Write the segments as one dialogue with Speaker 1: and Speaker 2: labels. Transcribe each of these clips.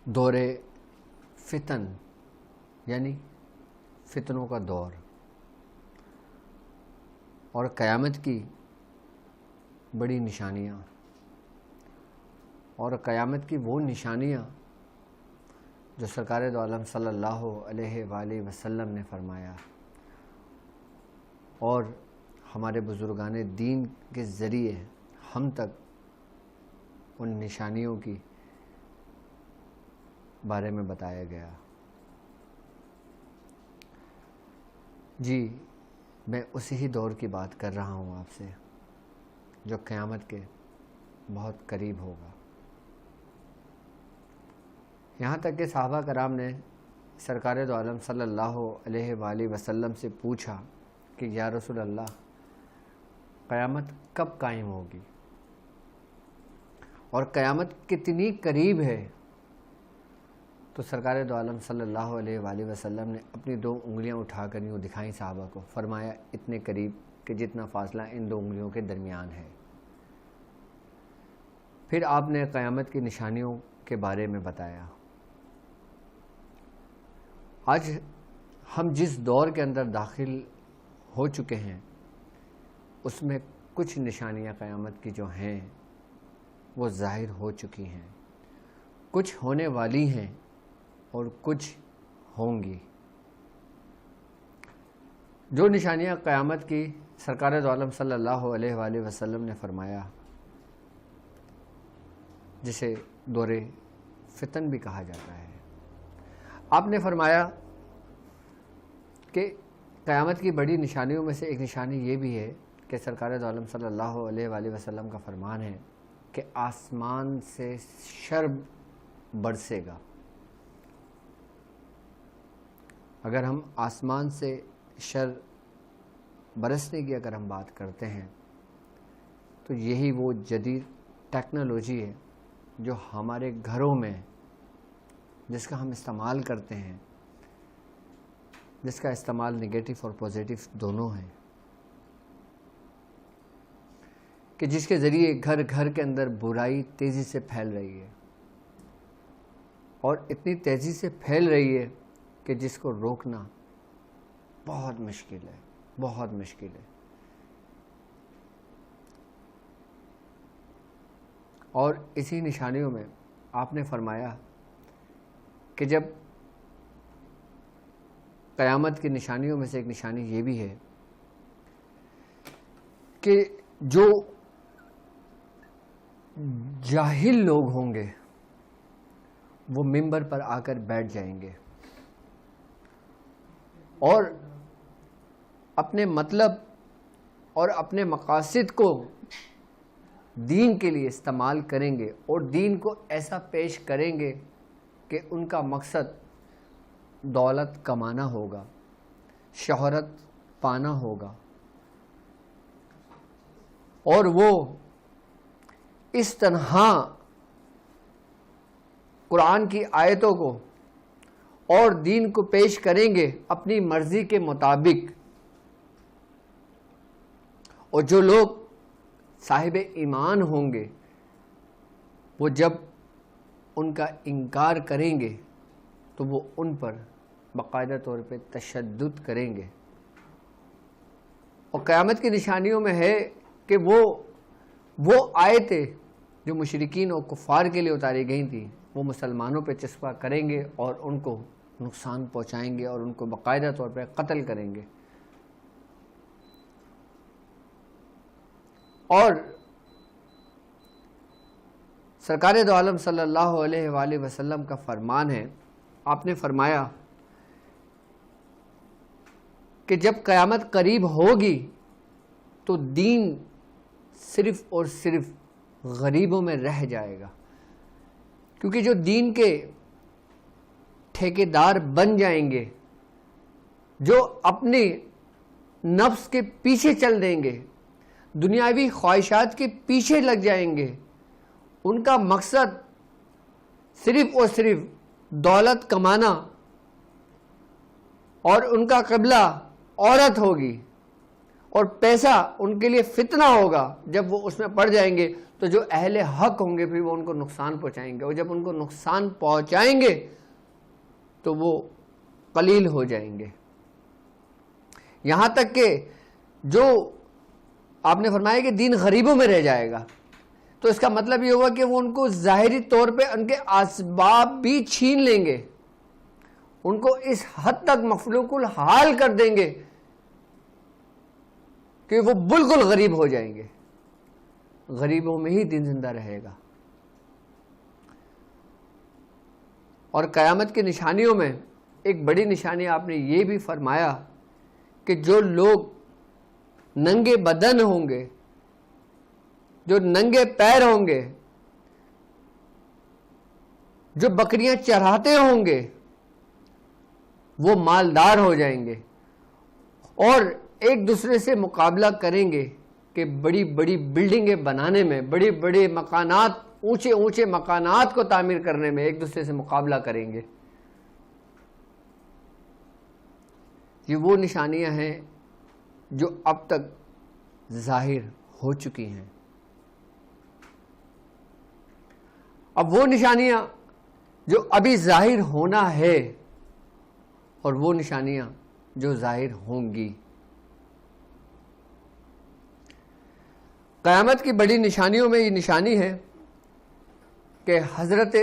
Speaker 1: دور فتن یعنی فتنوں کا دور اور قیامت کی بڑی نشانیاں اور قیامت کی وہ نشانیاں جو سرکار دو عالم صلی اللہ علیہ وآلہ وسلم نے فرمایا اور ہمارے بزرگان دین کے ذریعے ہم تک ان نشانیوں کی بارے میں بتایا گیا۔ جی میں اسی ہی دور کی بات کر رہا ہوں آپ سے جو قیامت کے بہت قریب ہوگا۔ یہاں تک کہ صحابہ کرام نے سرکار دو عالم صلی اللہ علیہ وآلہ وسلم سے پوچھا کہ یا رسول اللہ قیامت کب قائم ہوگی اور قیامت کتنی قریب ہے؟ تو سرکار دو عالم صلی اللہ علیہ وآلہ وسلم نے اپنی 2 انگلیاں اٹھا کر یوں دکھائیں صحابہ کو، فرمایا اتنے قریب کہ جتنا فاصلہ ان 2 انگلیوں کے درمیان ہے۔ پھر آپ نے قیامت کی نشانیوں کے بارے میں بتایا۔ آج ہم جس دور کے اندر داخل ہو چکے ہیں اس میں کچھ نشانیاں قیامت کی جو ہیں وہ ظاہر ہو چکی ہیں، کچھ ہونے والی ہیں اور کچھ ہوں گی۔ جو نشانیاں قیامت کی سرکار دو عالم صلی اللہ علیہ وآلہ وسلم نے فرمایا، جسے دور فتن بھی کہا جاتا ہے، آپ نے فرمایا کہ قیامت کی بڑی نشانیوں میں سے ایک نشانی یہ بھی ہے کہ سرکار دو عالم صلی اللہ علیہ وآلہ وسلم کا فرمان ہے کہ آسمان سے شر برسے گا۔ اگر ہم آسمان سے شر برسنے کی اگر ہم بات کرتے ہیں تو یہی وہ جدید ٹیکنالوجی ہے جو ہمارے گھروں میں جس کا ہم استعمال کرتے ہیں، جس کا استعمال نگیٹو اور پوزیٹو دونوں ہیں، کہ جس کے ذریعے گھر گھر کے اندر برائی تیزی سے پھیل رہی ہے اور اتنی تیزی سے پھیل رہی ہے کہ جس کو روکنا بہت مشکل ہے، بہت مشکل ہے۔ اور اسی نشانیوں میں آپ نے فرمایا کہ جب قیامت کی نشانیوں میں سے ایک نشانی یہ بھی ہے کہ جو جاہل لوگ ہوں گے وہ منبر پر آ کر بیٹھ جائیں گے اور اپنے مطلب اور اپنے مقاصد کو دین کے لیے استعمال کریں گے اور دین کو ایسا پیش کریں گے کہ ان کا مقصد دولت کمانا ہوگا، شہرت پانا ہوگا، اور وہ اس طرح قرآن کی آیتوں کو اور دین کو پیش کریں گے اپنی مرضی کے مطابق، اور جو لوگ صاحب ایمان ہوں گے وہ جب ان کا انکار کریں گے تو وہ ان پر باقاعدہ طور پہ تشدد کریں گے۔ اور قیامت کی نشانیوں میں ہے کہ وہ آیتیں جو مشرکین اور کفار کے لیے اتاری گئی تھیں وہ مسلمانوں پہ چسپاں کریں گے اور ان کو نقصان پہنچائیں گے اور ان کو باقاعدہ طور پہ قتل کریں گے۔ اور سرکار دو عالم صلی اللہ علیہ وآلہ وسلم کا فرمان ہے، آپ نے فرمایا کہ جب قیامت قریب ہوگی تو دین صرف اور صرف غریبوں میں رہ جائے گا، کیونکہ جو دین کے ٹھیکیدار بن جائیں گے، جو اپنے نفس کے پیچھے چل دیں گے، دنیاوی خواہشات کے پیچھے لگ جائیں گے، ان کا مقصد صرف اور صرف دولت کمانا اور ان کا قبلہ عورت ہوگی اور پیسہ ان کے لیے فتنہ ہوگا، جب وہ اس میں پڑ جائیں گے تو جو اہل حق ہوں گے پھر وہ ان کو نقصان پہنچائیں گے، اور جب ان کو نقصان پہنچائیں گے تو وہ قلیل ہو جائیں گے، یہاں تک کہ جو آپ نے فرمایا کہ دین غریبوں میں رہ جائے گا، تو اس کا مطلب یہ ہوا کہ وہ ان کو ظاہری طور پہ ان کے اسباب بھی چھین لیں گے، ان کو اس حد تک مفلوق الحال کر دیں گے کہ وہ بالکل غریب ہو جائیں گے، غریبوں میں ہی دین زندہ رہے گا۔ اور قیامت کی نشانیوں میں ایک بڑی نشانی آپ نے یہ بھی فرمایا کہ جو لوگ ننگے بدن ہوں گے، جو ننگے پیر ہوں گے، جو بکریاں چراتے ہوں گے، وہ مالدار ہو جائیں گے اور ایک دوسرے سے مقابلہ کریں گے کہ بڑی بڑی بلڈنگیں بنانے میں، بڑے بڑے مکانات، اونچے اونچے مکانات کو تعمیر کرنے میں ایک دوسرے سے مقابلہ کریں گے۔ یہ وہ نشانیاں ہیں جو اب تک ظاہر ہو چکی ہیں۔ اب وہ نشانیاں جو ابھی ظاہر ہونا ہے اور وہ نشانیاں جو ظاہر ہوں گی۔ قیامت کی بڑی نشانیوں میں یہ نشانی ہے کہ حضرت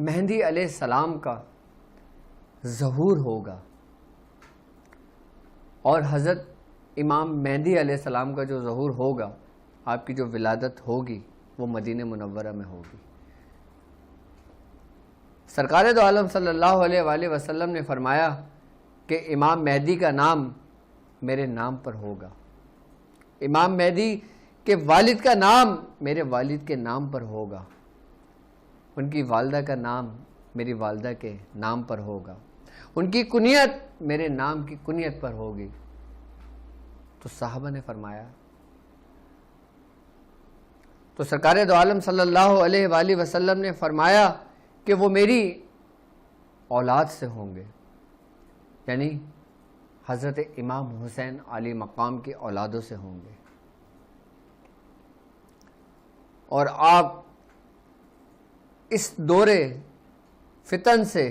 Speaker 1: مہدی علیہ السلام کا ظہور ہوگا، اور حضرت امام مہدی علیہ السلام کا جو ظہور ہوگا، آپ کی جو ولادت ہوگی وہ مدینہ منورہ میں ہوگی۔ سرکار دو عالم صلی اللہ علیہ وآلہ وسلم نے فرمایا کہ امام مہدی کا نام میرے نام پر ہوگا، امام مہدی کے والد کا نام میرے والد کے نام پر ہوگا، ان کی والدہ کا نام میری والدہ کے نام پر ہوگا، ان کی کنیت میرے نام کی کنیت پر ہوگی۔ تو صحابہ نے فرمایا، تو سرکار دو عالم صلی اللہ علیہ وآلہ وسلم نے فرمایا کہ وہ میری اولاد سے ہوں گے، یعنی حضرت امام حسین علی مقام کی اولادوں سے ہوں گے، اور آپ اس دور فتن سے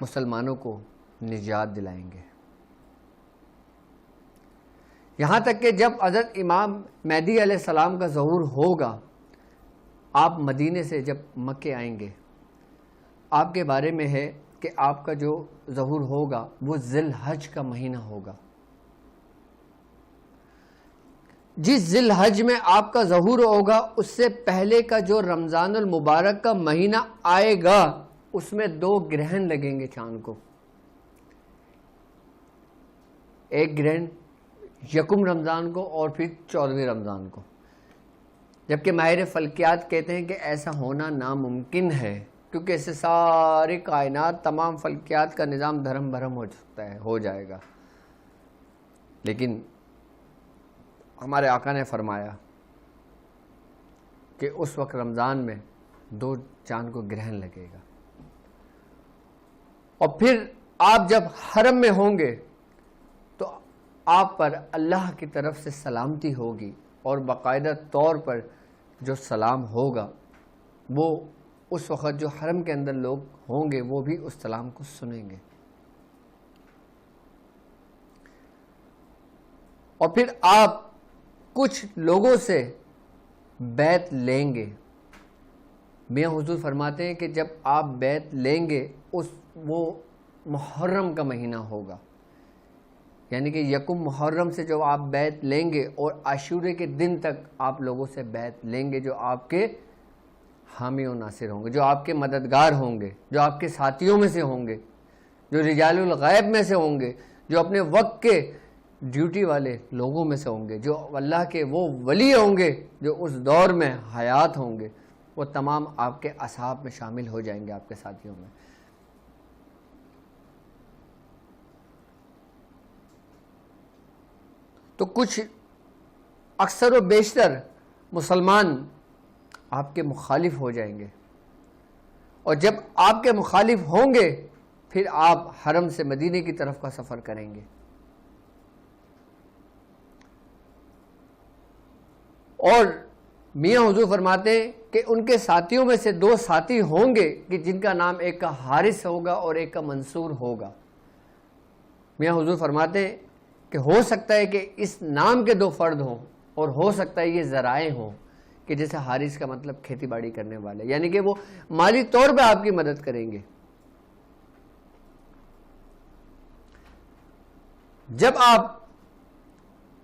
Speaker 1: مسلمانوں کو نجات دلائیں گے، یہاں تک کہ جب حضرت امام مہدی علیہ السلام کا ظہور ہوگا، آپ مدینے سے جب مکے آئیں گے، آپ کے بارے میں ہے کہ آپ کا جو ظہور ہوگا وہ ذی الحج کا مہینہ ہوگا۔ جس ذی الحج میں آپ کا ظہور ہوگا اس سے پہلے کا جو رمضان المبارک کا مہینہ آئے گا، اس میں 2 گرہن لگیں گے چاند کو، ایک گرہن یکم رمضان کو اور پھر 14ویں رمضان کو، جبکہ ماہر فلکیات کہتے ہیں کہ ایسا ہونا ناممکن ہے، کیونکہ اس سے ساری کائنات، تمام فلکیات کا نظام دھرم بھرم ہو سکتا ہے، ہو جائے گا، لیکن ہمارے آقا نے فرمایا کہ اس وقت رمضان میں 2 چاند کو گرہن لگے گا، اور پھر آپ جب حرم میں ہوں گے تو آپ پر اللہ کی طرف سے سلامتی ہوگی، اور باقاعدہ طور پر جو سلام ہوگا وہ اس وقت جو حرم کے اندر لوگ ہوں گے وہ بھی اس سلام کو سنیں گے، اور پھر آپ کچھ لوگوں سے بیعت لیں گے۔ میاں حضور فرماتے ہیں کہ جب آپ بیعت لیں گے وہ محرم کا مہینہ ہوگا، یعنی کہ یکم محرم سے جو آپ بیعت لیں گے اور عاشورے کے دن تک آپ لوگوں سے بیعت لیں گے، جو آپ کے حامی و ناصر ہوں گے، جو آپ کے مددگار ہوں گے، جو آپ کے ساتھیوں میں سے ہوں گے، جو رجال الغیب میں سے ہوں گے، جو اپنے وقت کے ڈیوٹی والے لوگوں میں سے ہوں گے، جو اللہ کے وہ ولی ہوں گے جو اس دور میں حیات ہوں گے، وہ تمام آپ کے اصحاب میں شامل ہو جائیں گے، آپ کے ساتھیوں میں۔ تو کچھ اکثر و بیشتر مسلمان آپ کے مخالف ہو جائیں گے، اور جب آپ کے مخالف ہوں گے پھر آپ حرم سے مدینے کی طرف کا سفر کریں گے، اور میاں حضور فرماتے ہیں کہ ان کے ساتھیوں میں سے 2 ساتھی ہوں گے کہ جن کا نام ایک کا حارث ہوگا اور ایک کا منصور ہوگا. میاں حضور فرماتے ہیں کہ ہو سکتا ہے کہ اس نام کے 2 فرد ہوں اور ہو سکتا ہے یہ ذرائع ہوں کہ جیسے حارث کا مطلب کھیتی باڑی کرنے والے، یعنی کہ وہ مالی طور پہ آپ کی مدد کریں گے. جب آپ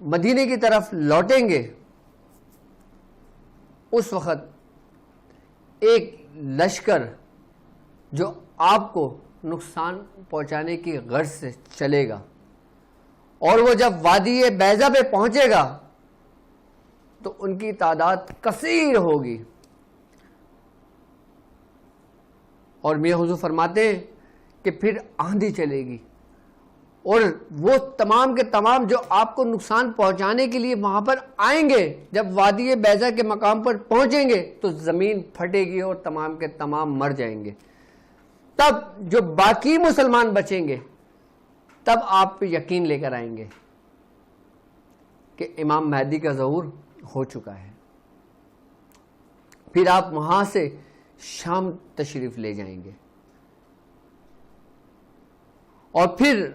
Speaker 1: مدینے کی طرف لوٹیں گے اس وقت ایک لشکر جو آپ کو نقصان پہنچانے کی غرض سے چلے گا، اور وہ جب وادی بیضا پہ پہنچے گا تو ان کی تعداد کثیر ہوگی. اور میاں حضور فرماتے ہیں کہ پھر آندھی چلے گی اور وہ تمام کے تمام جو آپ کو نقصان پہنچانے کے لیے وہاں پر آئیں گے، جب وادی بیضا کے مقام پر پہنچیں گے تو زمین پھٹے گی اور تمام کے تمام مر جائیں گے. تب جو باقی مسلمان بچیں گے تب آپ پہ یقین لے کر آئیں گے کہ امام مہدی کا ظہور ہو چکا ہے. پھر آپ وہاں سے شام تشریف لے جائیں گے اور پھر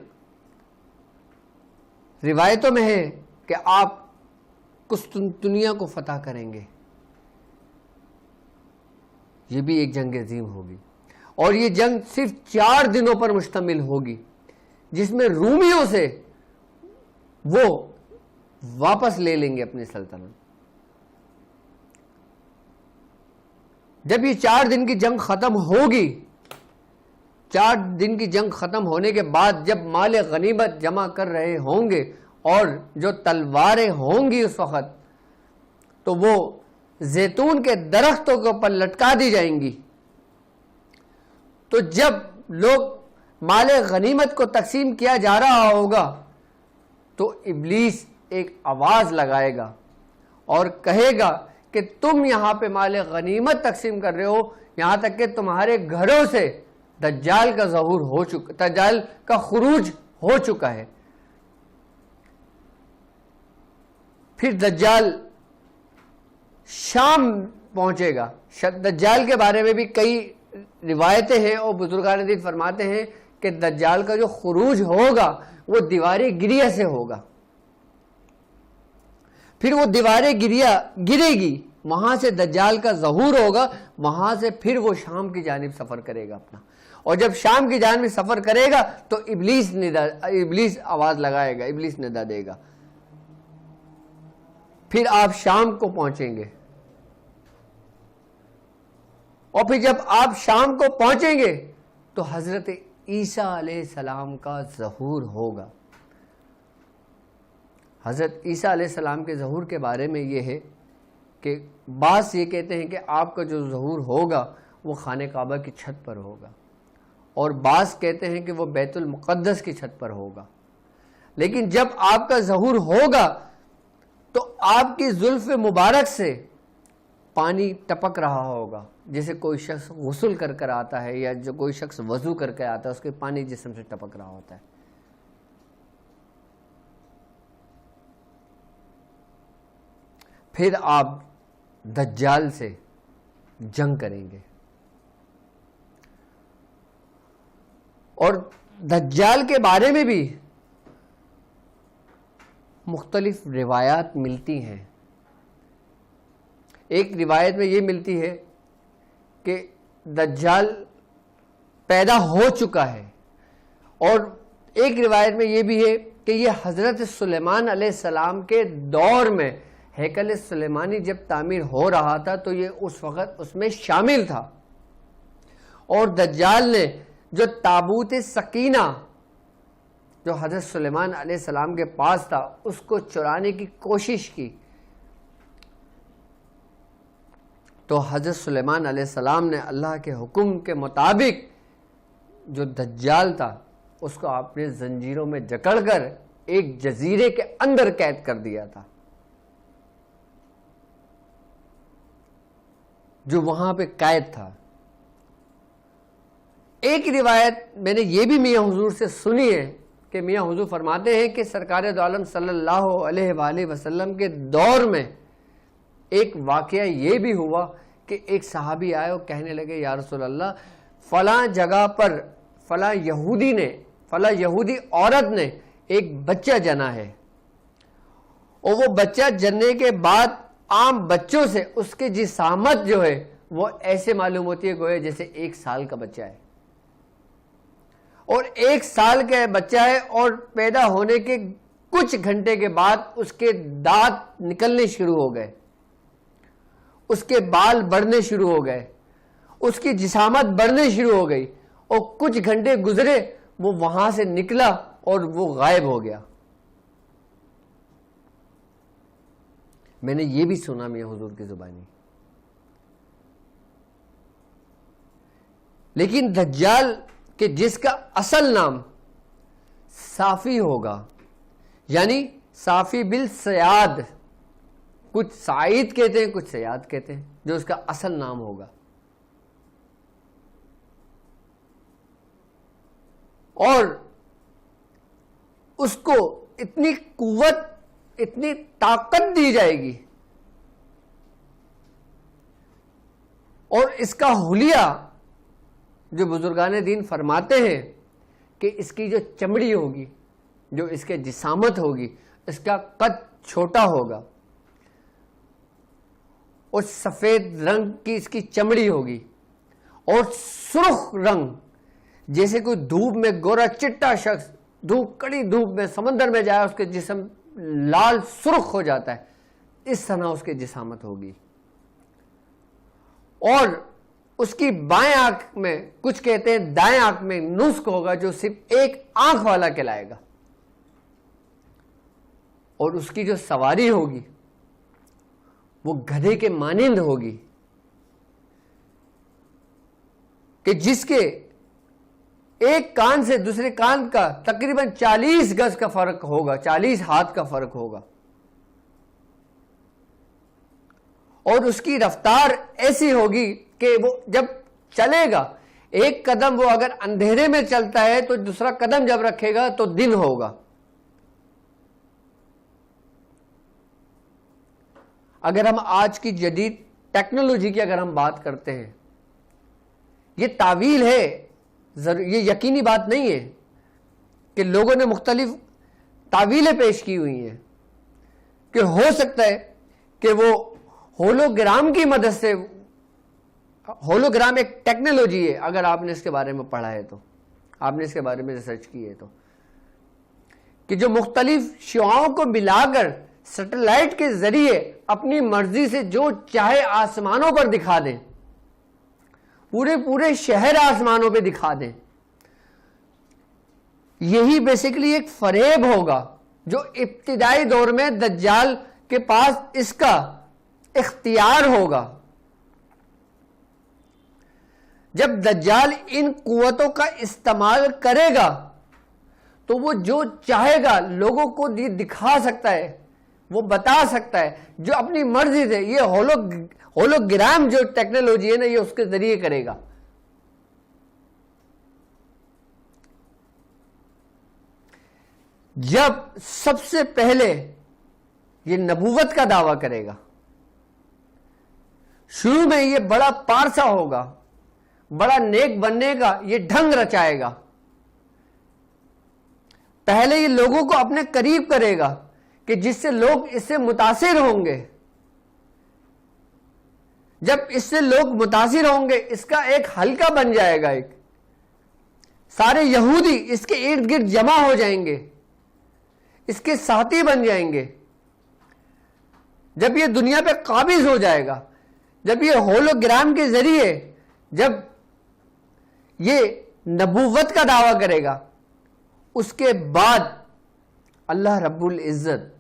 Speaker 1: روایتوں میں ہے کہ آپ قسطنطنیہ کو فتح کریں گے. یہ بھی ایک جنگ عظیم ہوگی اور یہ جنگ صرف 4 دنوں پر مشتمل ہوگی، جس میں رومیوں سے وہ واپس لے لیں گے اپنی سلطنت. جب یہ 4 دن کی جنگ ختم ہوگی، 4 دن کی جنگ ختم ہونے کے بعد جب مال غنیمت جمع کر رہے ہوں گے اور جو تلواریں ہوں گی اس وقت، تو وہ زیتون کے درختوں کے اوپر لٹکا دی جائیں گی. تو جب لوگ مال غنیمت کو تقسیم کیا جا رہا ہوگا تو ابلیس ایک آواز لگائے گا اور کہے گا کہ تم یہاں پہ مال غنیمت تقسیم کر رہے ہو، یہاں تک کہ تمہارے گھروں سے دجال کا ظہور ہو چکا، دجال کا خروج ہو چکا ہے. پھر دجال شام پہنچے گا. دجال کے بارے میں بھی کئی روایتیں ہیں اور بزرگان دین فرماتے ہیں کہ دجال کا جو خروج ہوگا وہ دیوارِ گریہ سے ہوگا. پھر وہ دیوارِ گریہ گرے گی، وہاں سے دجال کا ظہور ہوگا، وہاں سے پھر وہ شام کی جانب سفر کرے گا اپنا. اور جب شام کی جانب سفر کرے گا تو ابلیس آواز لگائے گا، ابلیس ندا دے گا. پھر آپ شام کو پہنچیں گے اور پھر جب آپ شام کو پہنچیں گے تو حضرت عیسیٰ علیہ السلام کا ظہور ہوگا. حضرت عیسیٰ علیہ السلام کے ظہور کے بارے میں یہ ہے کہ بعض یہ کہتے ہیں کہ آپ کا جو ظہور ہوگا وہ خانہ کعبہ کی چھت پر ہوگا، اور بعض کہتے ہیں کہ وہ بیت المقدس کی چھت پر ہوگا. لیکن جب آپ کا ظہور ہوگا تو آپ کی زلف مبارک سے پانی ٹپک رہا ہوگا، جیسے کوئی شخص غسل کر کر آتا ہے یا جو کوئی شخص وضو کر کے آتا ہے اس کے پانی جسم سے ٹپک رہا ہوتا ہے. پھر آپ دجال سے جنگ کریں گے اور دجال کے بارے میں بھی مختلف روایات ملتی ہیں. ایک روایت میں یہ ملتی ہے کہ دجال پیدا ہو چکا ہے، اور ایک روایت میں یہ بھی ہے کہ یہ حضرت سلیمان علیہ السلام کے دور میں ہیکل سلیمانی جب تعمیر ہو رہا تھا تو یہ اس وقت اس میں شامل تھا. اور دجال نے جو تابوت سکینہ جو حضرت سلیمان علیہ السلام کے پاس تھا اس کو چرانے کی کوشش کی، تو حضرت سلیمان علیہ السلام نے اللہ کے حکم کے مطابق جو دجال تھا اس کو اپنے زنجیروں میں جکڑ کر ایک جزیرے کے اندر قید کر دیا تھا، جو وہاں پہ قید تھا. ایک روایت میں نے یہ بھی میاں حضور سے سنی ہے کہ میاں حضور فرماتے ہیں کہ سرکار دو عالم صلی اللہ علیہ وآلہ وسلم کے دور میں ایک واقعہ یہ بھی ہوا کہ ایک صحابی آئے اور کہنے لگے یا رسول اللہ فلاں جگہ پر فلاں یہودی عورت نے ایک بچہ جنا ہے، اور وہ بچہ جننے کے بعد عام بچوں سے اس کی جسامت جو ہے وہ ایسے معلوم ہوتی ہے گویا جیسے 1 سال کا بچہ ہے، اور 1 سال کا بچہ ہے اور پیدا ہونے کے کچھ گھنٹے کے بعد اس کے دانت نکلنے شروع ہو گئے، اس کے بال بڑھنے شروع ہو گئے، اس کی جسامت بڑھنے شروع ہو گئی، اور کچھ گھنٹے گزرے وہ وہاں سے نکلا اور وہ غائب ہو گیا۔ میں نے یہ بھی سنا میاں حضور کی زبانی۔ لیکن دجال کہ جس کا اصل نام صافی ہوگا، یعنی صافی بالسیاد، کچھ سعید کہتے ہیں کچھ سیاد کہتے ہیں، جو اس کا اصل نام ہوگا، اور اس کو اتنی قوت اتنی طاقت دی جائے گی، اور اس کا حلیہ جو بزرگان دین فرماتے ہیں کہ اس کی جو چمڑی ہوگی، جو اس کے جسامت ہوگی، اس کا قد چھوٹا ہوگا، اور سفید رنگ کی اس کی چمڑی ہوگی، اور سرخ رنگ، جیسے کوئی دھوپ میں گورا چٹا شخص کڑی دھوپ میں سمندر میں جائے اس کے جسم لال سرخ ہو جاتا ہے، اس طرح اس کی جسامت ہوگی، اور اس کی بائیں آنکھ میں، کچھ کہتے ہیں دائیں آنکھ میں نسک ہوگا جو صرف ایک آنکھ والا کہلائے گا، اور اس کی جو سواری ہوگی وہ گدھے کے مانند ہوگی، کہ جس کے ایک کان سے دوسرے کان کا تقریباً 40 گز کا فرق ہوگا، 40 ہاتھ کا فرق ہوگا، اور اس کی رفتار ایسی ہوگی کہ وہ جب چلے گا، ایک قدم وہ اگر اندھیرے میں چلتا ہے تو دوسرا قدم جب رکھے گا تو دن ہوگا۔ اگر ہم آج کی جدید ٹیکنالوجی کی اگر ہم بات کرتے ہیں، یہ تعویل ہے، یہ یقینی بات نہیں ہے کہ لوگوں نے مختلف تعویلیں پیش کی ہوئی ہیں کہ ہو سکتا ہے کہ وہ ہولوگرام کی مدد سے، ہولوگرام ایک ٹیکنالوجی ہے، اگر آپ نے اس کے بارے میں پڑھا ہے تو، آپ نے اس کے بارے میں ریسرچ کی ہے تو، کہ جو مختلف شعاؤں کو ملا کر سیٹلائٹ کے ذریعے اپنی مرضی سے جو چاہے آسمانوں پر دکھا دیں، پورے شہر آسمانوں پہ دکھا دیں۔ یہی بیسیکلی ایک فریب ہوگا جو ابتدائی دور میں دجال کے پاس اس کا اختیار ہوگا۔ جب دجال ان قوتوں کا استعمال کرے گا تو وہ جو چاہے گا لوگوں کو دکھا سکتا ہے، وہ بتا سکتا ہے، جو اپنی مرضی سے۔ یہ ہولوگرام جو ٹیکنالوجی ہے نا، یہ اس کے ذریعے کرے گا۔ جب سب سے پہلے یہ نبوت کا دعویٰ کرے گا، شروع میں یہ بڑا پارسا ہوگا، بڑا نیک بننے کا یہ ڈھنگ رچائے گا، پہلے یہ لوگوں کو اپنے قریب کرے گا کہ جس سے لوگ اس سے متاثر ہوں گے۔ جب اس سے لوگ متاثر ہوں گے، اس کا ایک حلقہ بن جائے گا، ایک سارے یہودی اس کے ارد گرد جمع ہو جائیں گے، اس کے ساتھی بن جائیں گے۔ جب یہ دنیا پہ قابض ہو جائے گا، جب یہ ہولوگرام کے ذریعے جب یہ نبوت کا دعویٰ کرے گا، اس کے بعد اللہ رب العزت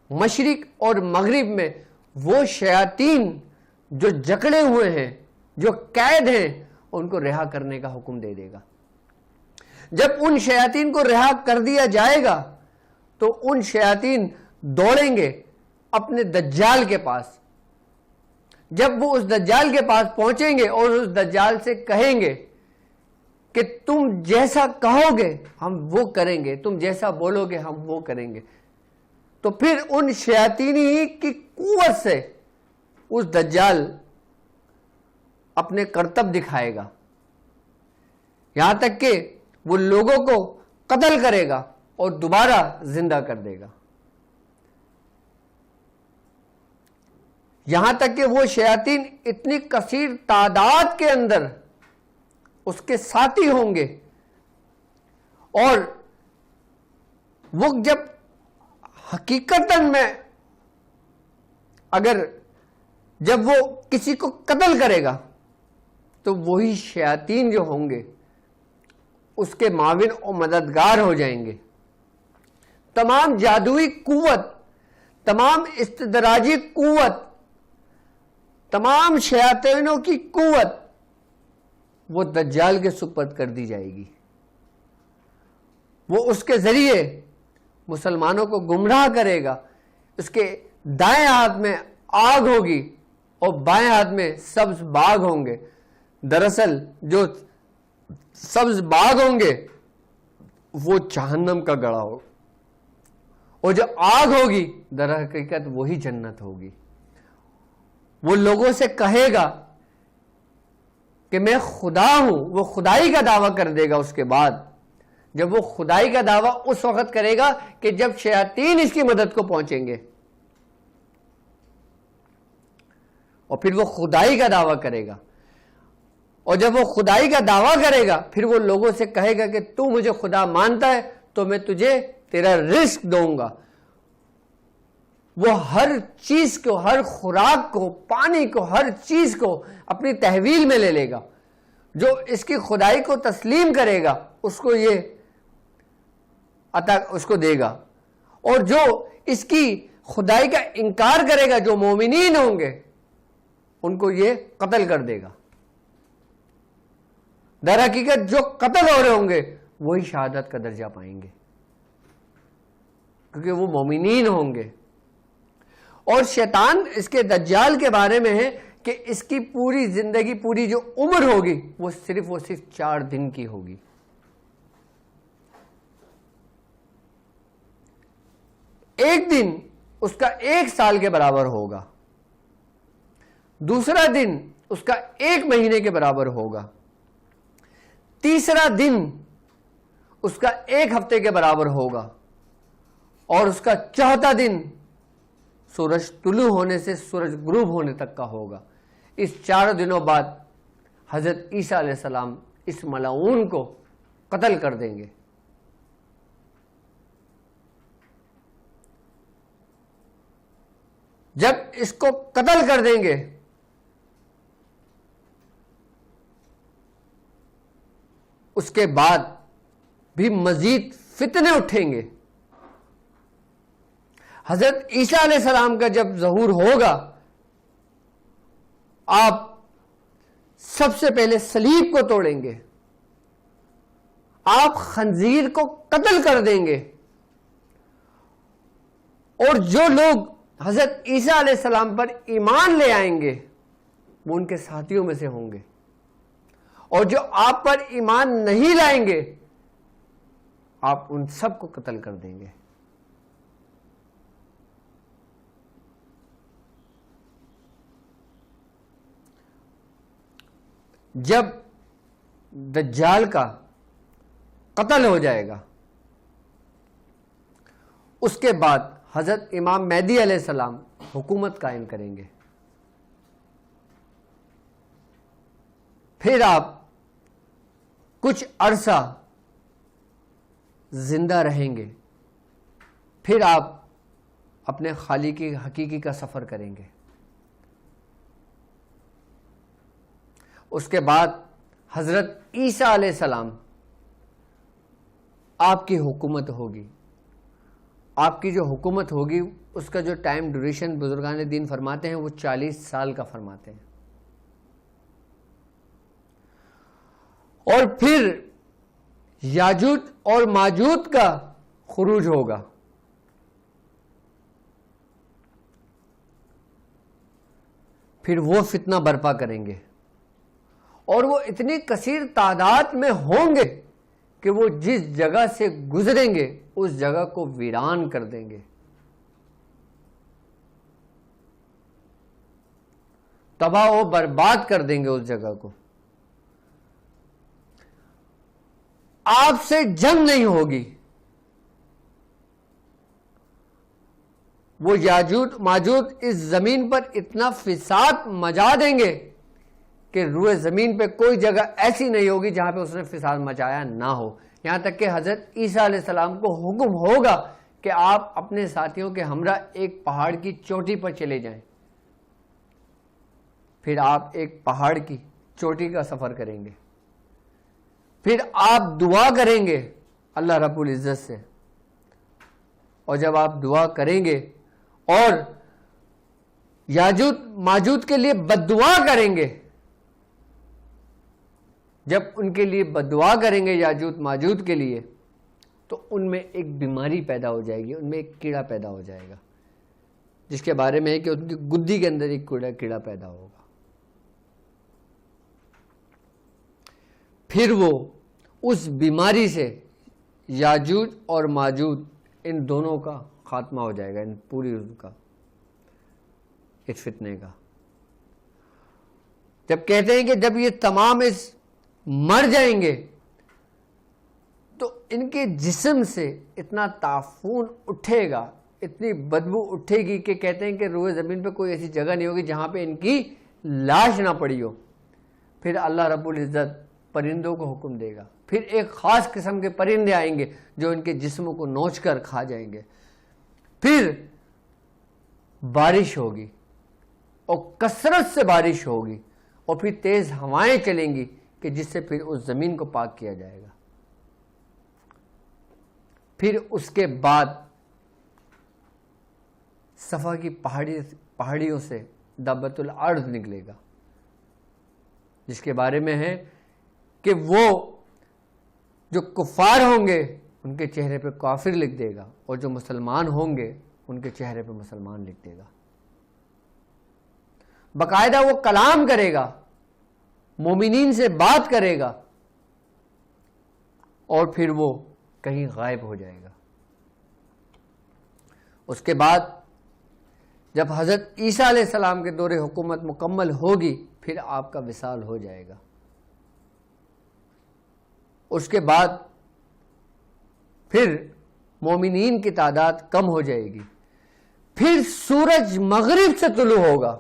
Speaker 1: مشرق اور مغرب میں وہ شیاطین جو جکڑے ہوئے ہیں، جو قید ہیں، ان کو رہا کرنے کا حکم دے دے گا۔ جب ان شیاطین کو رہا کر دیا جائے گا تو ان شیاطین دوڑیں گے اپنے دجال کے پاس۔ جب وہ اس دجال کے پاس پہنچیں گے اور اس دجال سے کہیں گے کہ تم جیسا کہو گے ہم وہ کریں گے، تم جیسا بولو گے ہم وہ کریں گے، تو پھر ان شیاطینی کی قوت سے اس دجال اپنے کرتب دکھائے گا، یہاں تک کہ وہ لوگوں کو قتل کرے گا اور دوبارہ زندہ کر دے گا، یہاں تک کہ وہ شیاطین اتنی کثیر تعداد کے اندر اس کے ساتھی ہوں گے، اور وہ جب حقیقتاً میں جب وہ کسی کو قتل کرے گا تو وہی شیاطین جو ہوں گے اس کے معاون اور مددگار ہو جائیں گے. تمام جادوئی قوت، تمام استدراجی قوت، تمام شیاطینوں کی قوت وہ دجال کے سپرد کر دی جائے گی. وہ اس کے ذریعے مسلمانوں کو گمراہ کرے گا. اس کے دائیں ہاتھ میں آگ ہوگی اور بائیں ہاتھ میں سبز باغ ہوں گے. دراصل جو سبز باغ ہوں گے وہ جہنم کا گڑھا ہوگا، اور جو آگ ہوگی در حقیقت وہی جنت ہوگی. وہ لوگوں سے کہے گا کہ میں خدا ہوں، وہ خدائی کا دعویٰ کر دے گا. اس کے بعد جب وہ خدائی کا دعویٰ اس وقت کرے گا کہ جب شیاطین اس کی مدد کو پہنچیں گے، اور پھر وہ خدائی کا دعویٰ کرے گا. اور جب وہ خدائی کا دعویٰ کرے گا پھر وہ لوگوں سے کہے گا کہ تو مجھے خدا مانتا ہے تو میں تجھے تیرا رزق دوں گا. وہ ہر چیز کو، ہر خوراک کو، پانی کو، ہر چیز کو اپنی تحویل میں لے لے گا. جو اس کی خدائی کو تسلیم کرے گا اس کو یہ عطا اس کو دے گا، اور جو اس کی خدائی کا انکار کرے گا، جو مومنین ہوں گے ان کو یہ قتل کر دے گا. در حقیقت جو قتل ہو رہے ہوں گے وہی شہادت کا درجہ پائیں گے، کیونکہ وہ مومنین ہوں گے. اور شیطان اس کے دجال کے بارے میں ہے کہ اس کی پوری زندگی، پوری جو عمر ہوگی وہ صرف 4 دن کی ہوگی. ایک دن اس کا 1 سال کے برابر ہوگا، دوسرا دن اس کا 1 مہینے کے برابر ہوگا، تیسرا دن اس کا 1 ہفتے کے برابر ہوگا، اور اس کا چوتھا دن سورج طلوع ہونے سے سورج غروب ہونے تک کا ہوگا. اس 4 دنوں بعد حضرت عیسیٰ علیہ السلام اس ملعون کو قتل کر دیں گے. جب اس کو قتل کر دیں گے اس کے بعد بھی مزید فتنے اٹھیں گے. حضرت عیسیٰ علیہ السلام کا جب ظہور ہوگا آپ سب سے پہلے صلیب کو توڑیں گے، آپ خنزیر کو قتل کر دیں گے، اور جو لوگ حضرت عیسیٰ علیہ السلام پر ایمان لے آئیں گے وہ ان کے ساتھیوں میں سے ہوں گے، اور جو آپ پر ایمان نہیں لائیں گے آپ ان سب کو قتل کر دیں گے. جب دجال کا قتل ہو جائے گا اس کے بعد حضرت امام مہدی علیہ السلام حکومت قائم کریں گے. پھر آپ کچھ عرصہ زندہ رہیں گے، پھر آپ اپنے خالق حقیقی کا سفر کریں گے. اس کے بعد حضرت عیسیٰ علیہ السلام آپ کی حکومت ہوگی. آپ کی جو حکومت ہوگی اس کا جو ٹائم ڈیوریشن بزرگان دین فرماتے ہیں وہ 40 سال کا فرماتے ہیں. اور پھر یاجوج اور ماجوج کا خروج ہوگا. پھر وہ فتنہ برپا کریں گے، اور وہ اتنی کثیر تعداد میں ہوں گے کہ وہ جس جگہ سے گزریں گے اس جگہ کو ویران کر دیں گے. تباہ و برباد کر دیں گے اس جگہ کو. آپ سے جنگ نہیں ہوگی. وہ یاجوج ماجوج اس زمین پر اتنا فساد مچا دیں گے کہ روئے زمین پہ کوئی جگہ ایسی نہیں ہوگی جہاں پہ اس نے فساد مچایا نہ ہو. یہاں تک کہ حضرت عیسیٰ علیہ السلام کو حکم ہوگا کہ آپ اپنے ساتھیوں کے ہمراہ ایک پہاڑ کی چوٹی پر چلے جائیں. پھر آپ ایک پہاڑ کی چوٹی کا سفر کریں گے. پھر آپ دعا کریں گے اللہ رب العزت سے. اور جب آپ دعا کریں گے اور یاجوج ماجوج کے لیے بد دعا کریں گے، جب ان کے لیے بد دعا کریں گے یاجوج ماجوج کے لیے، تو ان میں ایک بیماری پیدا ہو جائے گی، ان میں ایک کیڑا پیدا ہو جائے گا، جس کے بارے میں ہے کہ ان کی گدی کے اندر ایک کیڑا پیدا ہوگا. پھر وہ اس بیماری سے یاجوج اور ماجوج ان دونوں کا خاتمہ ہو جائے گا، ان پوری کا اس فتنے کا. جب کہتے ہیں کہ جب یہ تمام اس مر جائیں گے تو ان کے جسم سے اتنا تعفن اٹھے گا، اتنی بدبو اٹھے گی کہ کہتے ہیں کہ روئے زمین پہ کوئی ایسی جگہ نہیں ہوگی جہاں پہ ان کی لاش نہ پڑی ہو. پھر اللہ رب العزت پرندوں کو حکم دے گا. پھر ایک خاص قسم کے پرندے آئیں گے جو ان کے جسموں کو نوچ کر کھا جائیں گے. پھر بارش ہوگی اور کثرت سے بارش ہوگی اور پھر تیز ہوائیں چلیں گی کہ جس سے پھر اس زمین کو پاک کیا جائے گا. پھر اس کے بعد صفا کی پہاڑیوں سے دابۃ الارض نکلے گا، جس کے بارے میں ہے کہ وہ جو کفار ہوں گے ان کے چہرے پہ کافر لکھ دے گا، اور جو مسلمان ہوں گے ان کے چہرے پہ مسلمان لکھ دے گا. باقاعدہ وہ کلام کرے گا، مومنین سے بات کرے گا، اور پھر وہ کہیں غائب ہو جائے گا. اس کے بعد جب حضرت عیسیٰ علیہ السلام کے دور حکومت مکمل ہوگی پھر آپ کا وصال ہو جائے گا. اس کے بعد پھر مومنین کی تعداد کم ہو جائے گی. پھر سورج مغرب سے طلوع ہوگا،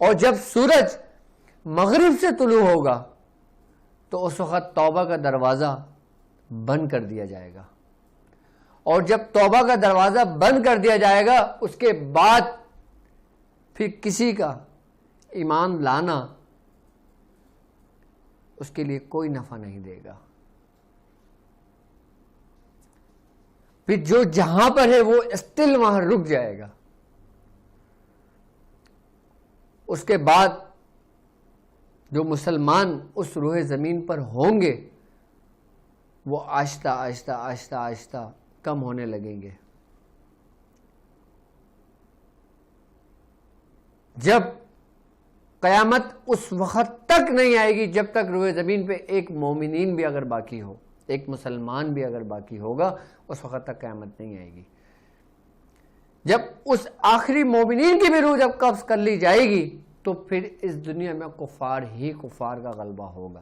Speaker 1: اور جب سورج مغرب سے طلوع ہوگا تو اس وقت توبہ کا دروازہ بند کر دیا جائے گا. اور جب توبہ کا دروازہ بند کر دیا جائے گا اس کے بعد پھر کسی کا ایمان لانا اس کے لیے کوئی نفع نہیں دے گا. پھر جو جہاں پر ہے وہ اسٹل وہاں رک جائے گا. اس کے بعد جو مسلمان اس روح زمین پر ہوں گے وہ آہستہ آہستہ آہستہ آہستہ کم ہونے لگیں گے. جب قیامت اس وقت تک نہیں آئے گی جب تک روئے زمین پہ ایک مومنین بھی اگر باقی ہو، ایک مسلمان بھی اگر باقی ہوگا، اس وقت تک قیامت نہیں آئے گی. جب اس آخری مومنین کی بھی روح جب قبض کر لی جائے گی تو پھر اس دنیا میں کفار ہی کفار کا غلبہ ہوگا.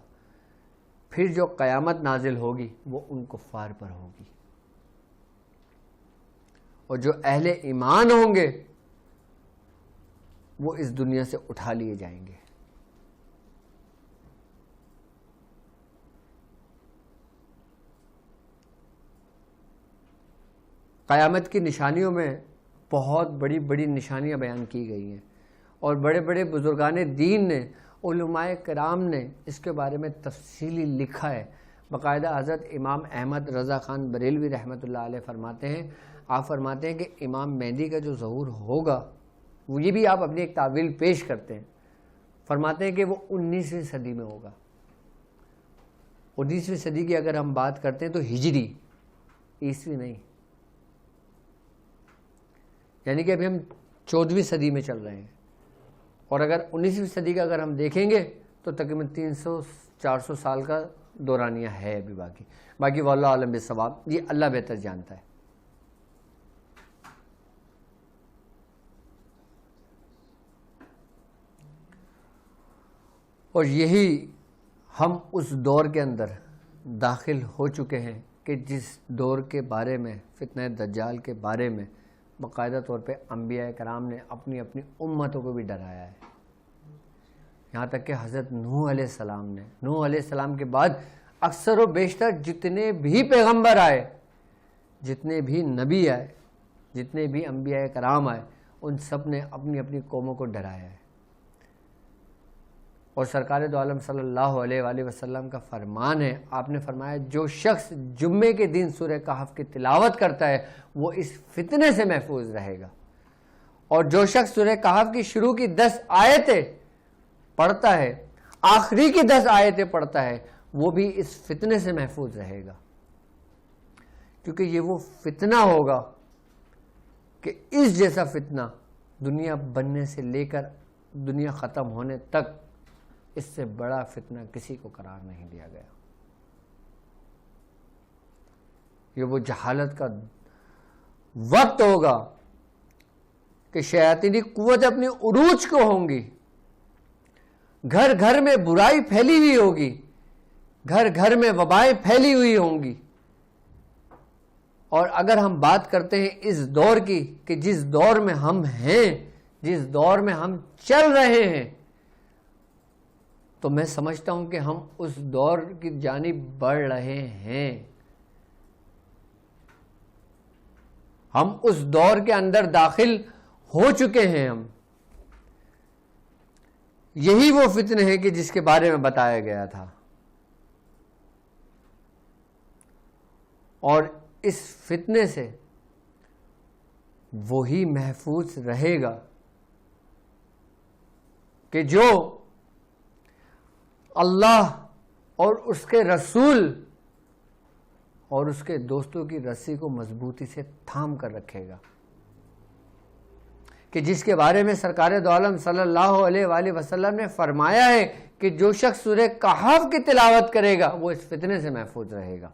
Speaker 1: پھر جو قیامت نازل ہوگی وہ ان کفار پر ہوگی، اور جو اہل ایمان ہوں گے وہ اس دنیا سے اٹھا لیے جائیں گے. قیامت کی نشانیوں میں بہت بڑی بڑی نشانیاں بیان کی گئی ہیں، اور بڑے بڑے بزرگان دین نے، علماء کرام نے اس کے بارے میں تفصیلی لکھا ہے. باقاعدہ حضرت امام احمد رضا خان بریلوی رحمۃ اللہ علیہ فرماتے ہیں، آپ فرماتے ہیں کہ امام مہدی کا جو ظہور ہوگا، وہ یہ بھی آپ اپنی ایک تعویل پیش کرتے ہیں، فرماتے ہیں کہ وہ 19ویں صدی میں ہوگا. 19ویں صدی کی اگر ہم بات کرتے ہیں تو ہجری، عیسوی نہیں، یعنی کہ ابھی ہم 14ویں صدی میں چل رہے ہیں. اور اگر 19ویں صدی کا اگر ہم دیکھیں گے تو تقریباً 300-400 سال کا دورانیہ ہے. ابھی باقی واللہ عالم بالصواب، یہ اللہ بہتر جانتا ہے. اور یہی ہم اس دور کے اندر داخل ہو چکے ہیں کہ جس دور کے بارے میں، فتنہ دجال کے بارے میں باقاعدہ طور پہ انبیاء کرام نے اپنی اپنی امتوں کو بھی ڈرایا ہے. یہاں تک کہ حضرت نوح علیہ السلام نے، نوح علیہ السلام کے بعد اکثر و بیشتر جتنے بھی پیغمبر آئے، جتنے بھی نبی آئے، جتنے بھی انبیاء کرام آئے، ان سب نے اپنی اپنی قوموں کو ڈرایا ہے. اور سرکار دو عالم صلی اللہ علیہ وآلہ وسلم کا فرمان ہے، آپ نے فرمایا جو شخص جمعے کے دن سورہ کہف کی تلاوت کرتا ہے وہ اس فتنے سے محفوظ رہے گا، اور جو شخص سورہ کہف کی شروع کی 10 آیتیں پڑھتا ہے، آخری کی 10 آیتیں پڑھتا ہے، وہ بھی اس فتنے سے محفوظ رہے گا. کیونکہ یہ وہ فتنہ ہوگا کہ اس جیسا فتنہ دنیا بننے سے لے کر دنیا ختم ہونے تک اس سے بڑا فتنہ کسی کو قرار نہیں دیا گیا. یہ وہ جہالت کا وقت ہوگا کہ شیاطینی قوت اپنی عروج کو ہوں گی، گھر گھر میں برائی پھیلی ہوئی ہوگی، گھر گھر میں وبائیں پھیلی ہوئی ہوں گی. اور اگر ہم بات کرتے ہیں اس دور کی کہ جس دور میں ہم ہیں، جس دور میں ہم چل رہے ہیں، تو میں سمجھتا ہوں کہ ہم اس دور کی جانب بڑھ رہے ہیں. ہم اس دور کے اندر داخل ہو چکے ہیں. ہم یہی وہ فتنے ہیں کہ جس کے بارے میں بتایا گیا تھا. اور اس فتنے سے وہی محفوظ رہے گا کہ جو اللہ اور اس کے رسول اور اس کے دوستوں کی رسی کو مضبوطی سے تھام کر رکھے گا، کہ جس کے بارے میں سرکار دو عالم صلی اللہ علیہ وآلہ وسلم نے فرمایا ہے کہ جو شخص سورہ کہف کی تلاوت کرے گا وہ اس فتنے سے محفوظ رہے گا.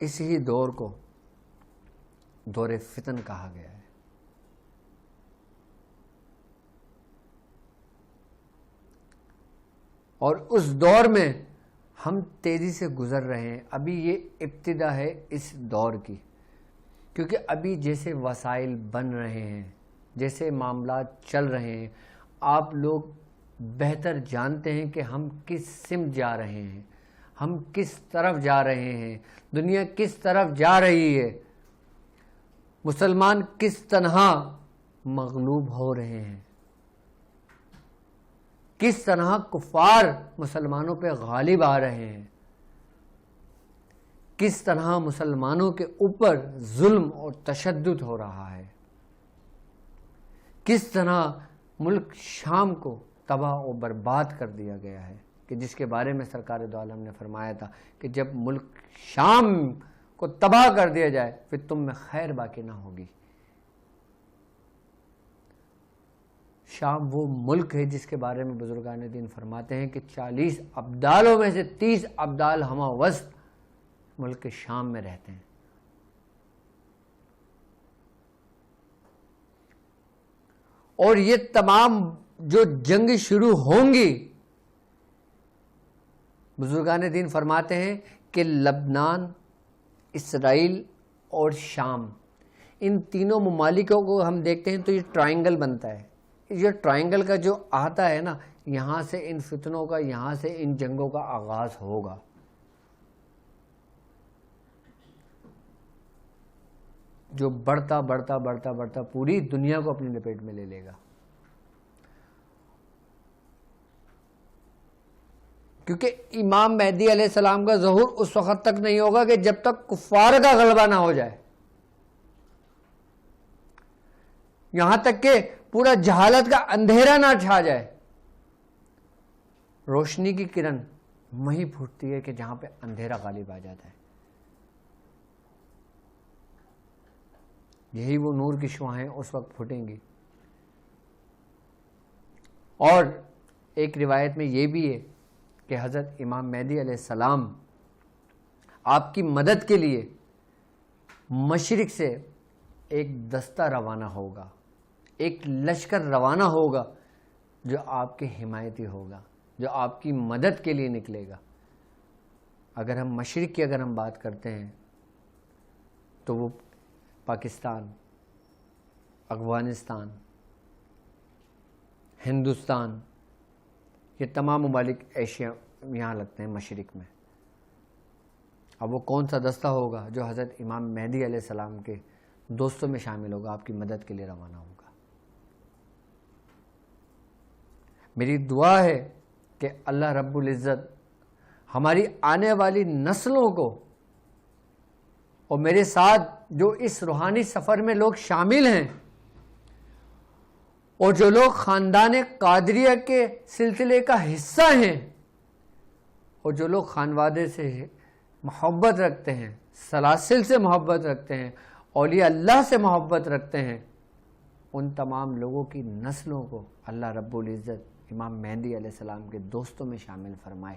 Speaker 1: اسی دور کو دور فتن کہا گیا ہے. اور اس دور میں ہم تیزی سے گزر رہے ہیں. ابھی یہ ابتدا ہے اس دور کی، کیونکہ ابھی جیسے وسائل بن رہے ہیں، جیسے معاملات چل رہے ہیں، آپ لوگ بہتر جانتے ہیں کہ ہم کس سمت جا رہے ہیں، ہم کس طرف جا رہے ہیں، دنیا کس طرف جا رہی ہے، مسلمان کس طرح مغلوب ہو رہے ہیں، کس طرح کفار مسلمانوں پہ غالب آ رہے ہیں، کس طرح مسلمانوں کے اوپر ظلم اور تشدد ہو رہا ہے، کس طرح ملک شام کو تباہ و برباد کر دیا گیا ہے، کہ جس کے بارے میں سرکار دو عالم نے فرمایا تھا کہ جب ملک شام کو تباہ کر دیا جائے پھر تم میں خیر باقی نہ ہوگی. شام وہ ملک ہے جس کے بارے میں بزرگان دین فرماتے ہیں کہ 40 ابدالوں میں سے 30 ابدال ہمہ وسط ملک شام میں رہتے ہیں. اور یہ تمام جو جنگ شروع ہوں گی، بزرگان دین فرماتے ہیں کہ لبنان، اسرائیل اور شام، ان تینوں ممالکوں کو ہم دیکھتے ہیں تو یہ ٹرائنگل بنتا ہے. یہ ٹرائنگل کا جو آتا ہے نا، یہاں سے ان فتنوں کا، یہاں سے ان جنگوں کا آغاز ہوگا. جو بڑھتا بڑھتا بڑھتا بڑھتا پوری دنیا کو اپنی لپیٹ میں لے لے گا. کیونکہ امام مہدی علیہ السلام کا ظہور اس وقت تک نہیں ہوگا کہ جب تک کفار کا غلبہ نہ ہو جائے، یہاں تک کہ پورا جہالت کا اندھیرا نہ چھا جائے. روشنی کی کرن وہیں پھوٹتی ہے کہ جہاں پہ اندھیرا غالب آ جاتا ہے. یہی وہ نور کی شعاعیں اس وقت پھوٹیں گی. اور ایک روایت میں یہ بھی ہے کہ حضرت امام مہدی علیہ السلام آپ کی مدد کے لیے مشرق سے ایک دستہ روانہ ہوگا، ایک لشکر روانہ ہوگا جو آپ کے حمایتی ہوگا، جو آپ کی مدد کے لیے نکلے گا۔ اگر ہم مشرق کی ہم بات کرتے ہیں تو وہ پاکستان، افغانستان، ہندوستان، یہ تمام ممالک ایشیا یہاں لگتے ہیں مشرق میں۔ اب وہ کون سا دستہ ہوگا جو حضرت امام مہدی علیہ السلام کے دوستوں میں شامل ہوگا، آپ کی مدد کے لیے روانہ ہوگا۔ میری دعا ہے کہ اللہ رب العزت ہماری آنے والی نسلوں کو، اور میرے ساتھ جو اس روحانی سفر میں لوگ شامل ہیں اور جو لوگ خاندان قادریہ کے سلسلے کا حصہ ہیں اور جو لوگ خانوادے سے محبت رکھتے ہیں، سلاسل سے محبت رکھتے ہیں، اولیاء اللہ سے محبت رکھتے ہیں، ان تمام لوگوں کی نسلوں کو اللہ رب العزت امام مہدی علیہ السلام کے دوستوں میں شامل فرمائے،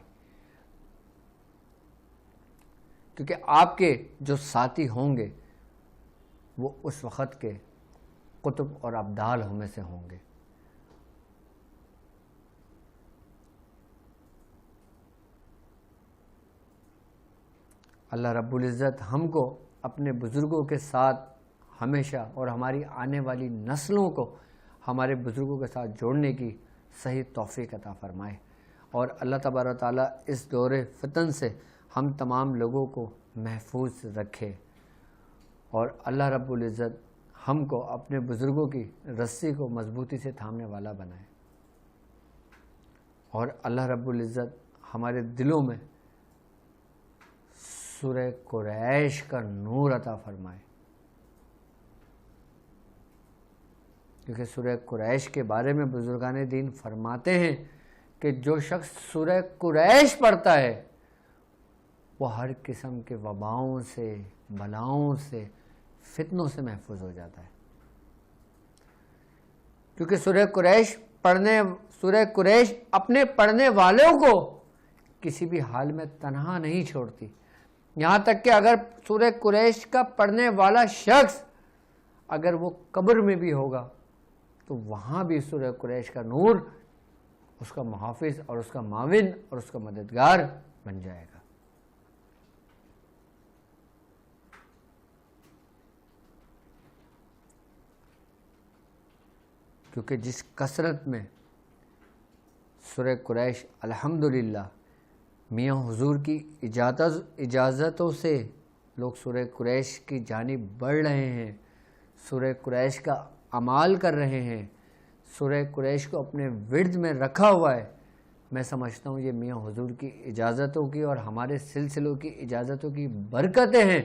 Speaker 1: کیونکہ آپ کے جو ساتھی ہوں گے وہ اس وقت کے قطب اور ابدال میں سے ہوں گے۔ اللہ رب العزت ہم کو اپنے بزرگوں کے ساتھ ہمیشہ اور ہماری آنے والی نسلوں کو ہمارے بزرگوں کے ساتھ جوڑنے کی صحیح توفیق عطا فرمائے، اور اللہ تبارک و تعالیٰ اس دور فتن سے ہم تمام لوگوں کو محفوظ رکھے، اور اللہ رب العزت ہم کو اپنے بزرگوں کی رسی کو مضبوطی سے تھامنے والا بنائے، اور اللہ رب العزت ہمارے دلوں میں سورہ قریش کا نور عطا فرمائے، کیونکہ سورہ قریش کے بارے میں بزرگان دین فرماتے ہیں کہ جو شخص سورہ قریش پڑھتا ہے وہ ہر قسم کے وباؤں سے، بلاؤں سے، فتنوں سے محفوظ ہو جاتا ہے، کیونکہ سورہ قریش اپنے پڑھنے والوں کو کسی بھی حال میں تنہا نہیں چھوڑتی، یہاں تک کہ اگر سورہ قریش کا پڑھنے والا شخص اگر وہ قبر میں بھی ہوگا تو وہاں بھی سورہ قریش کا نور اس کا محافظ اور اس کا معاون اور اس کا مددگار بن جائے گا۔ کیونکہ جس کثرت میں سورہ قریش الحمدللہ میاں حضور کی اجازتوں سے لوگ سورہ قریش کی جانب بڑھ رہے ہیں، سورہ قریش کا عمال کر رہے ہیں، سورہ قریش کو اپنے ورد میں رکھا ہوا ہے، میں سمجھتا ہوں یہ میاں حضور کی اجازتوں کی اور ہمارے سلسلوں کی اجازتوں کی برکتیں ہیں،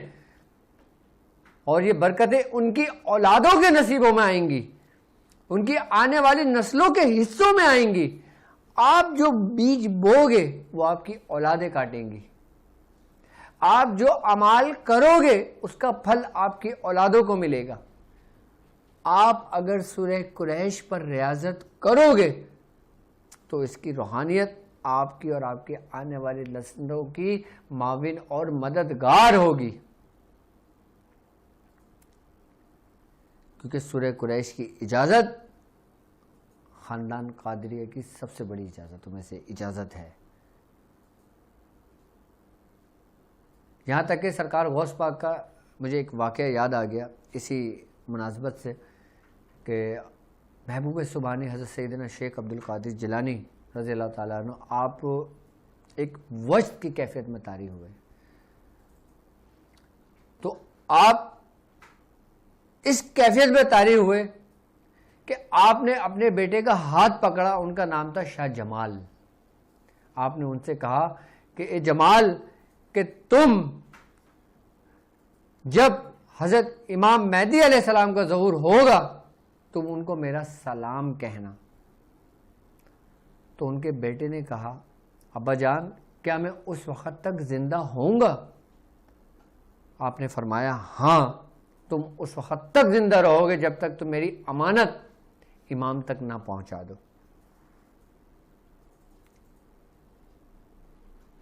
Speaker 1: اور یہ برکتیں ان کی اولادوں کے نصیبوں میں آئیں گی، ان کی آنے والی نسلوں کے حصوں میں آئیں گی۔ آپ جو بیج بوگے وہ آپ کی اولادیں کاٹیں گی، آپ جو عمال کرو گے اس کا پھل آپ کی اولادوں کو ملے گا۔ آپ اگر سورہ قریش پر ریاضت کرو گے تو اس کی روحانیت آپ کی اور آپ کے آنے والی نسلوں کی معاون اور مددگار ہوگی، کیونکہ سورہ قریش کی اجازت خاندان قادریہ کی سب سے بڑی اجازتوں میں سے اجازت ہے۔ یہاں تک کہ سرکار غوث پاک کا مجھے ایک واقعہ یاد آ گیا اسی مناسبت سے، کہ محبوب سبحانی حضرت سیدنا شیخ عبد القادر جیلانی رضی اللہ تعالیٰ عنہ آپ ایک وجد کی کیفیت میں طاری ہوئے، تو آپ اس کیفیت میں طاری ہوئے کہ آپ نے اپنے بیٹے کا ہاتھ پکڑا، ان کا نام تھا شاہ جمال۔ آپ نے ان سے کہا کہ اے جمال، کہ تم جب حضرت امام مہدی علیہ السلام کا ظہور ہوگا تم ان کو میرا سلام کہنا۔ تو ان کے بیٹے نے کہا ابا جان کیا میں اس وقت تک زندہ ہوں گا؟ آپ نے فرمایا ہاں تم اس وقت تک زندہ رہو گے جب تک تم میری امانت امام تک نہ پہنچا دو۔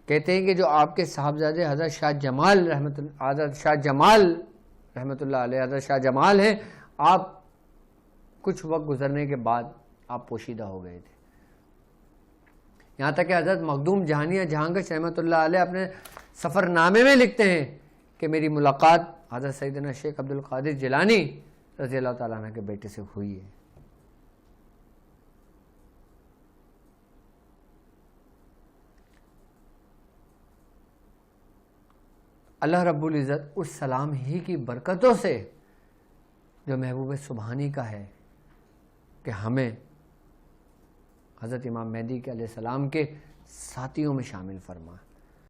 Speaker 1: کہتے ہیں کہ جو آپ کے صاحبزادے حضرت شاہ جمال رحمۃ اللہ علیہ، حضرت شاہ جمال ہیں، آپ کچھ وقت گزرنے کے بعد آپ پوشیدہ ہو گئے تھے. یہاں تک کہ حضرت مخدوم جہانیہ جہانگش رحمۃ اللہ علیہ اپنے سفر نامے میں لکھتے ہیں کہ میری ملاقات حضرت سیدنا شیخ عبد القادر جیلانی رضی اللہ تعالیٰ عنہ کے بیٹے سے ہوئی ہے. اللہ رب العزت اس سلام ہی کی برکتوں سے جو محبوب سبحانی کا ہے کہ ہمیں حضرت امام مہدی کے علیہ السلام کے ساتھیوں میں شامل فرما.